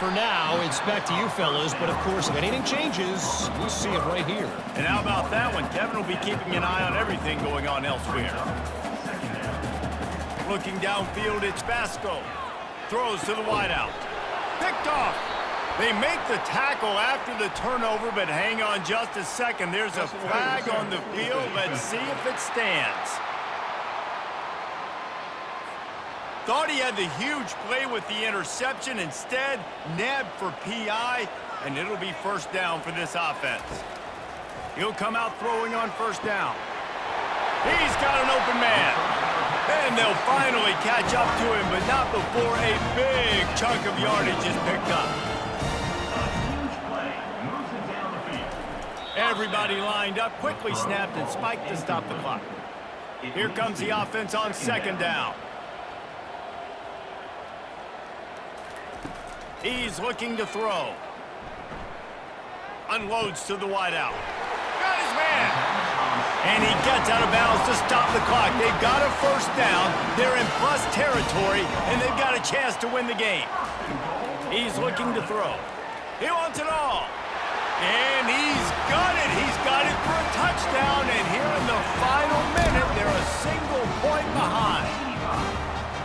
for now, it's back to you fellas, but of course, if anything changes, we'll see it right here. And how about that one? Kevin will be keeping an eye on everything going on elsewhere. Looking downfield, it's Vasco. Throws to the wideout. Picked off. They make the tackle after the turnover, but hang on just a second. There's a flag on the field. Let's see if it stands. Thought he had the huge play with the interception. Instead, nabbed for PI, and it'll be first down for this offense. He'll come out throwing on first down. He's got an open man. And they'll finally catch up to him, but not before a big chunk of yardage is picked up. Everybody lined up, quickly snapped and spiked to stop the clock. Here comes the offense on second down. He's looking to throw. Unloads to the wideout. Got his man. And he gets out of bounds to stop the clock. They've got a first down. They're in plus territory, and they've got a chance to win the game. He's looking to throw. He wants it all. And he's got it. He's got it for a touchdown. And here in the final minute, they're a single point behind.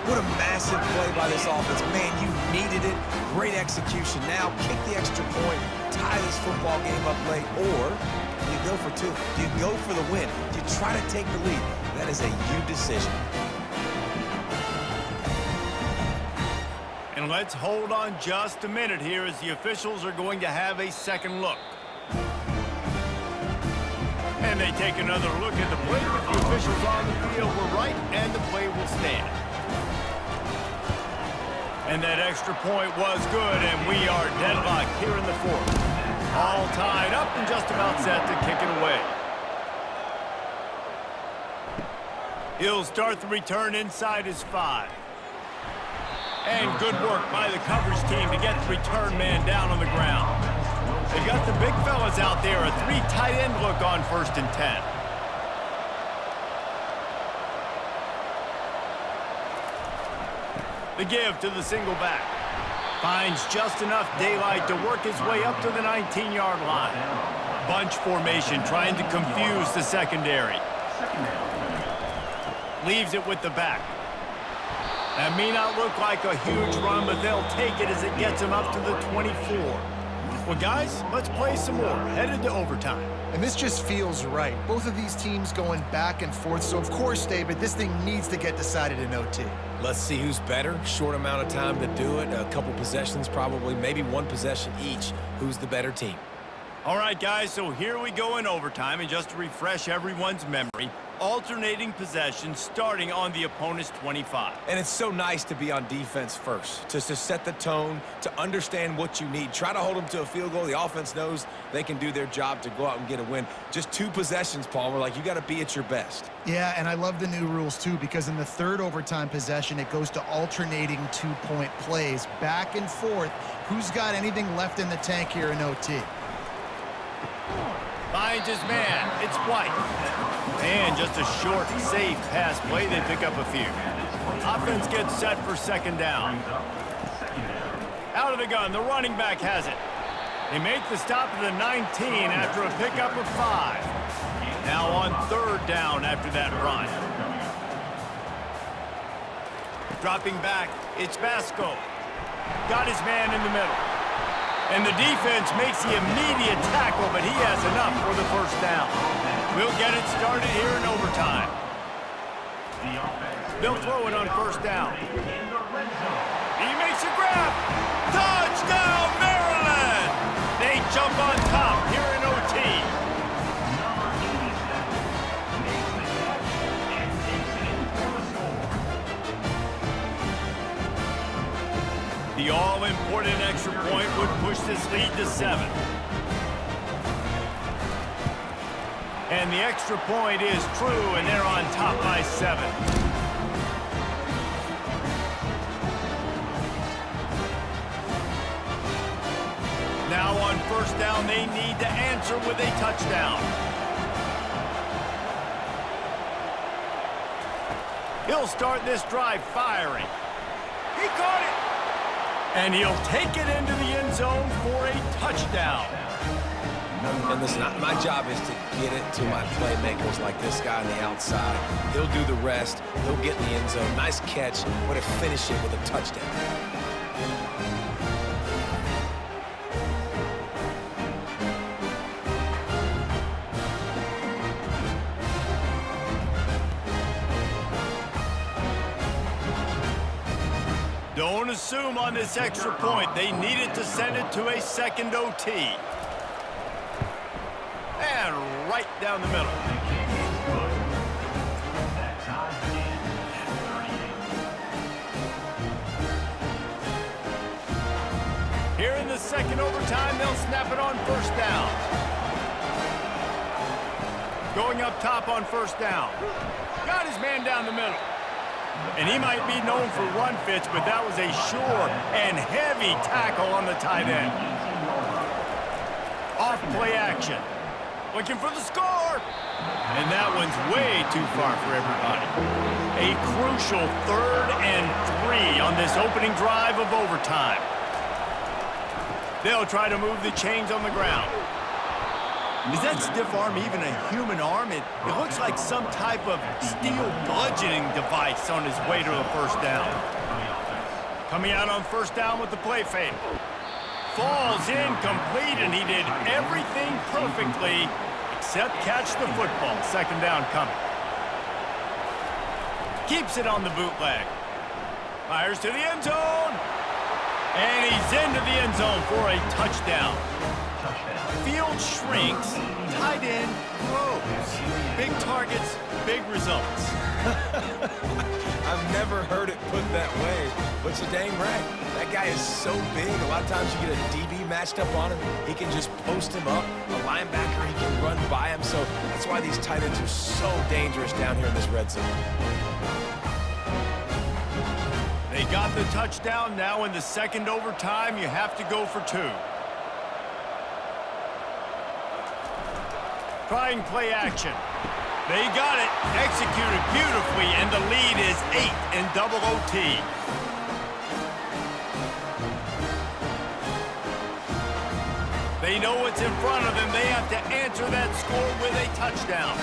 What a massive play by this offense. Man, you needed it. Great execution. Now kick the extra point, tie this football game up late, or you go for two. You go for the win. You try to take the lead. That is a you decision. And let's hold on just a minute here as the officials are going to have a second look. And they take another look at the play, but the officials on the field were right, and the play will stand. And that extra point was good, and we are deadlocked here in the fourth. All tied up and just about set to kick it away. He'll start the return inside his 5. And good work by the coverage team to get the return man down on the ground. They've got the big fellas out there, a 3 tight end look on 1st and 10. The give to the single back. Finds just enough daylight to work his way up to the 19-yard line. Bunch formation trying to confuse the secondary. Leaves it with the back. That may not look like a huge run, but they'll take it as it gets them up to the 24. Well, guys, let's play some more. Headed to overtime. And this just feels right. Both of these teams going back and forth. So, of course, David, this thing needs to get decided in OT. Let's see who's better. Short amount of time to do it. A couple possessions probably, maybe one possession each. Who's the better team? All right, guys, so here we go in overtime. And just to refresh everyone's memory, alternating possessions starting on the opponent's 25. And it's so nice to be on defense first, to set the tone, to understand what you need. Try to hold them to a field goal. The offense knows they can do their job to go out and get a win. Just 2 possessions, Palmer, like you got to be at your best. Yeah, and I love the new rules, too, because in the 3rd overtime possession, it goes to alternating 2-point plays, back and forth. Who's got anything left in the tank here in OT? Finds his man. It's White. And just a short, safe pass play. They pick up a few. Offense gets set for second down. Out of the gun. The running back has it. They make the stop at the 19 after a pickup of 5. Now on 3rd down after that run. Dropping back. It's Vasco. Got his man in the middle. And the defense makes the immediate tackle, but he has enough for the first down. We'll get it started here in overtime. They'll throw it on first down. He makes a grab. Touchdown, Maryland! They jump on top here in OT. The all-important extra point would push this lead to 7. And the extra point is true, and they're on top by 7. Now on first down, they need to answer with a touchdown. He'll start this drive firing. He caught it! And he'll take it into the end zone for a touchdown. And listen, my job is to get it to my playmakers like this guy on the outside. He'll do the rest. He'll get in the end zone. Nice catch. Way to finish it with a touchdown. Don't assume on this extra point. They needed to send it to a second OT. And right down the middle. That ties it in at 38. Here in the second overtime, they'll snap it on first down. Going up top on first down. Got his man down the middle. And he might be known for run fits, but that was a sure and heavy tackle on the tight end. Off play action. Looking for the score. And that one's way too far for everybody. A crucial 3rd and 3 on this opening drive of overtime. They'll try to move the chains on the ground. Is that stiff arm even a human arm? It looks like some type of steel bludgeoning device on his way to a first down. Coming out on first down with the play fake. Falls incomplete, and he did everything perfectly except catch the football. Second down coming. Keeps it on the bootleg. Fires to the end zone. And he's into the end zone for a touchdown. Field shrinks, tight end grows. Big targets, big results. I've never heard it put that way, but you're dang right. That guy is so big. A lot of times you get a DB matched up on him. He can just post him up. A linebacker, he can run by him. So that's why these tight ends are so dangerous down here in this red zone. They got the touchdown. Now in the second overtime, you have to go for 2. Trying play action. They got it. Executed beautifully, and the lead is 8 in double OT. They know what's in front of them. They have to answer that score with a touchdown.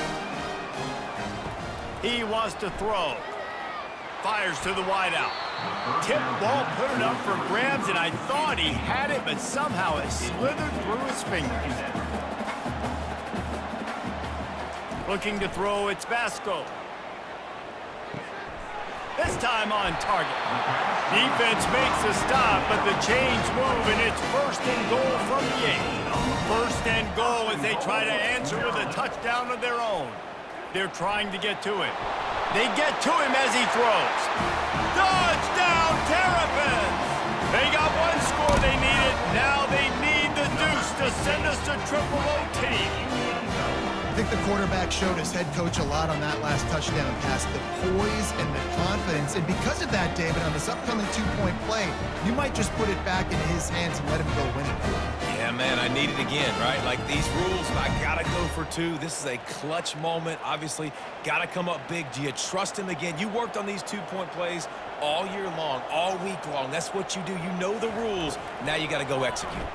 He wants to throw. Fires to the wideout. Tip ball, put it up for grabs, and I thought he had it, but somehow it slithered through his fingers. Looking to throw, it's Vasco. This time on target. Defense makes a stop, but the chains move, and it's 1st and goal from the 8. 1st and goal as they try to answer with a touchdown of their own. They're trying to get to him. They get to him as he throws. Touchdown, Terrapins! They got one score they needed. Now they need the deuce to send us to triple OT. I think the quarterback showed his head coach a lot on that last touchdown pass, the poise and the confidence. And because of that, David, on this upcoming 2-point play, you might just put it back into his hands and let him go win it. Yeah, man, I need it again, right? Like these rules, I got to go for 2. This is a clutch moment. Obviously, got to come up big. Do you trust him again? You worked on these 2-point plays all year long, all week long. That's what you do. You know the rules. Now you got to go execute.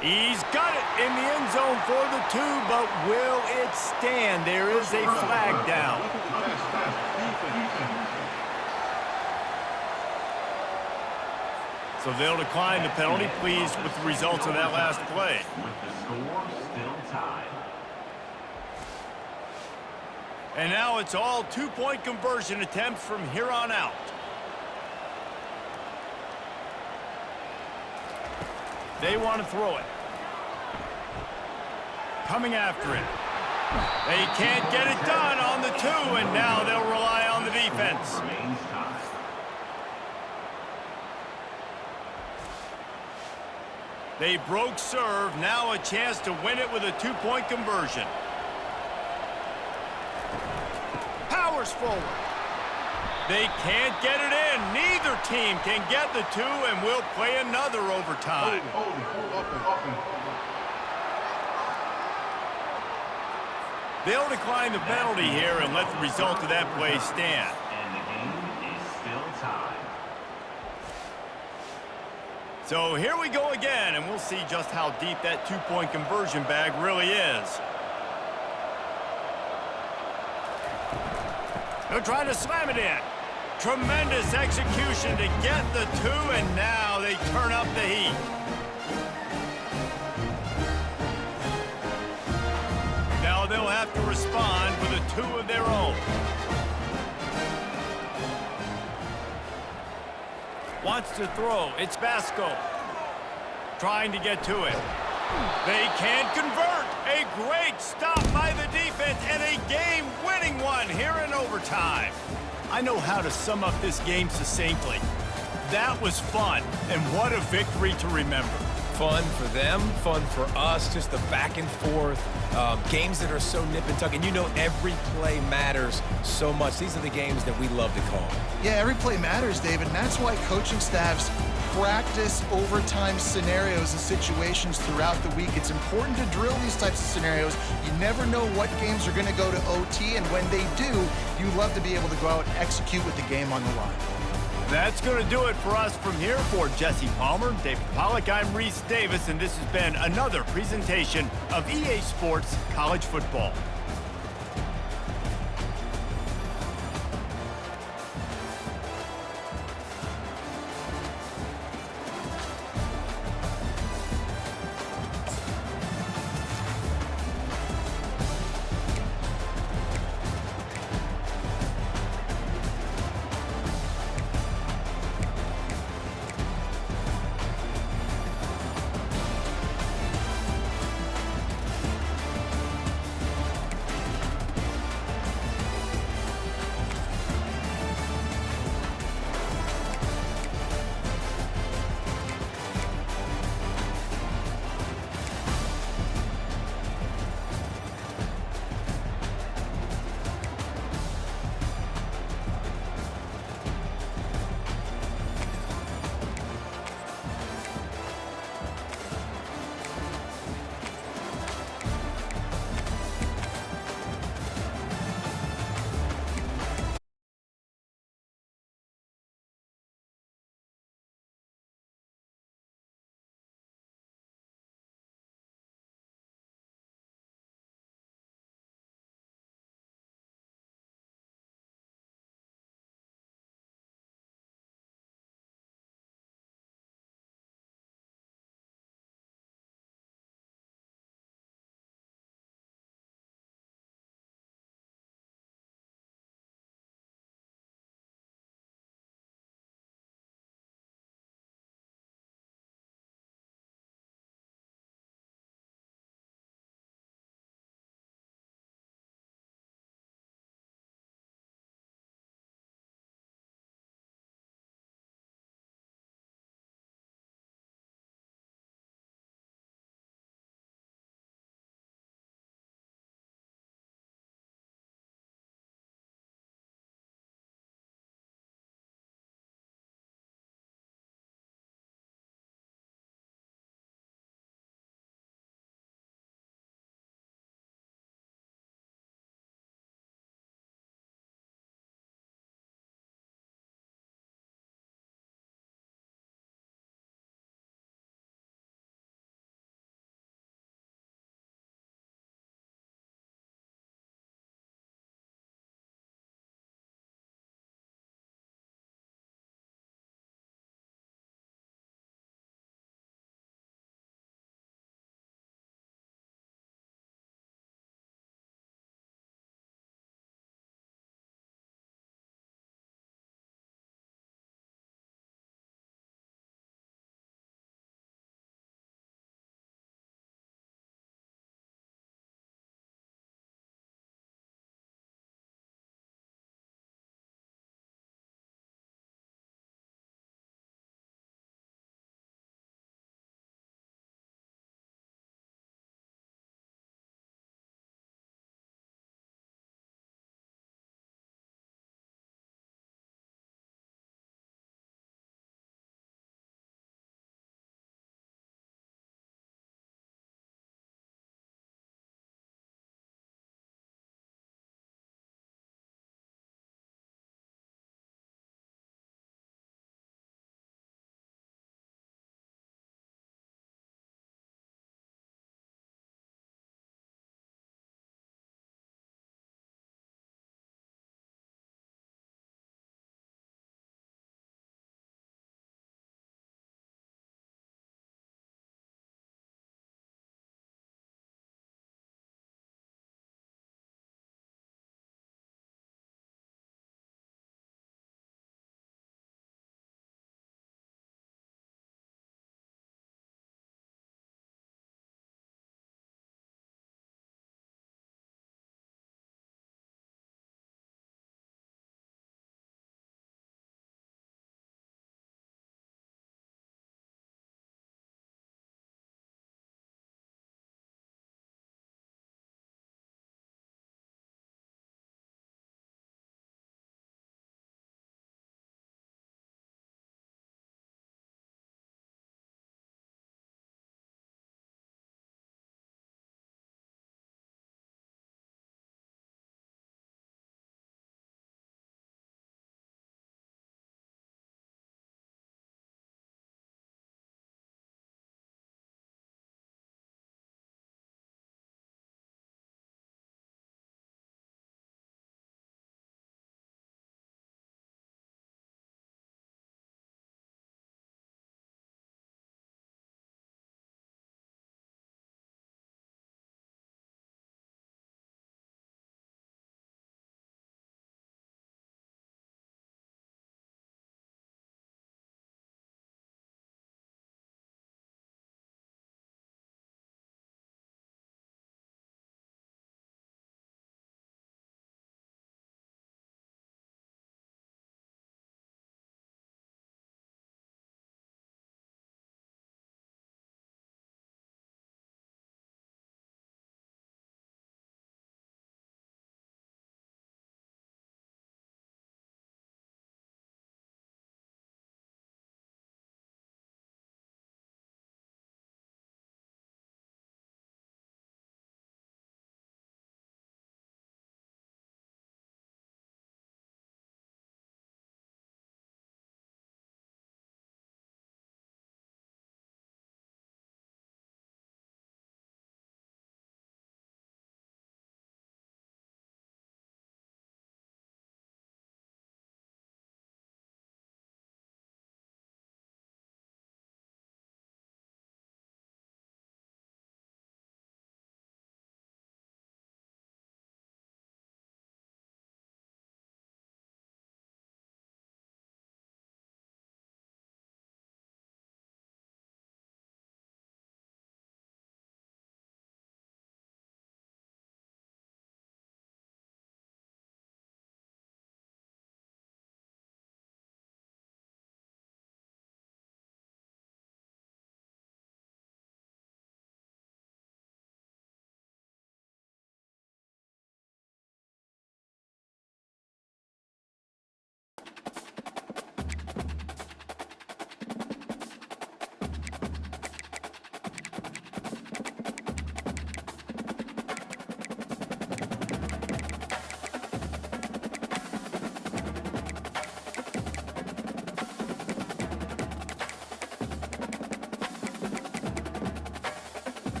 He's got it in the end zone for the 2, but will it stand? There is a flag down. So they'll decline the penalty. Pleased with the results of that last play. With the score still tied. And now it's all 2-point conversion attempts from here on out. They want to throw it. Coming after it. They can't get it done on the 2, and now they'll rely on the defense. Remains tied. They broke serve. Now a chance to win it with a 2-point conversion. Powers forward. They can't get it in. Neither team can get the 2, and we'll play another overtime. They'll decline the penalty here and let the result of that play stand. And the game is still tied. So here we go again, and we'll see just how deep that two-point conversion bag really is. They're trying to slam it in. Tremendous execution to get the two, and now they turn up the heat. Now they'll have to respond with a two of their own. Wants to throw. It's Vasco. Trying to get to it. They can't convert. A great stop by the defense and a game-winning one here in overtime. I know how to sum up this game succinctly. That was fun, and what a victory to remember. Fun for them, fun for us, just the back and forth, games that are so nip and tuck, and you know every play matters so much. These are the games that we love to call. Yeah, every play matters, David, and that's why coaching staffs practice overtime scenarios and situations throughout the week. It's important to drill these types of scenarios. You never know what games are going to go to OT, and when they do, you love to be able to go out and execute with the game on the line. That's going to do it for us from here. For Jesse Palmer, David Pollack, I'm Reese Davis, and this has been another presentation of EA Sports College Football.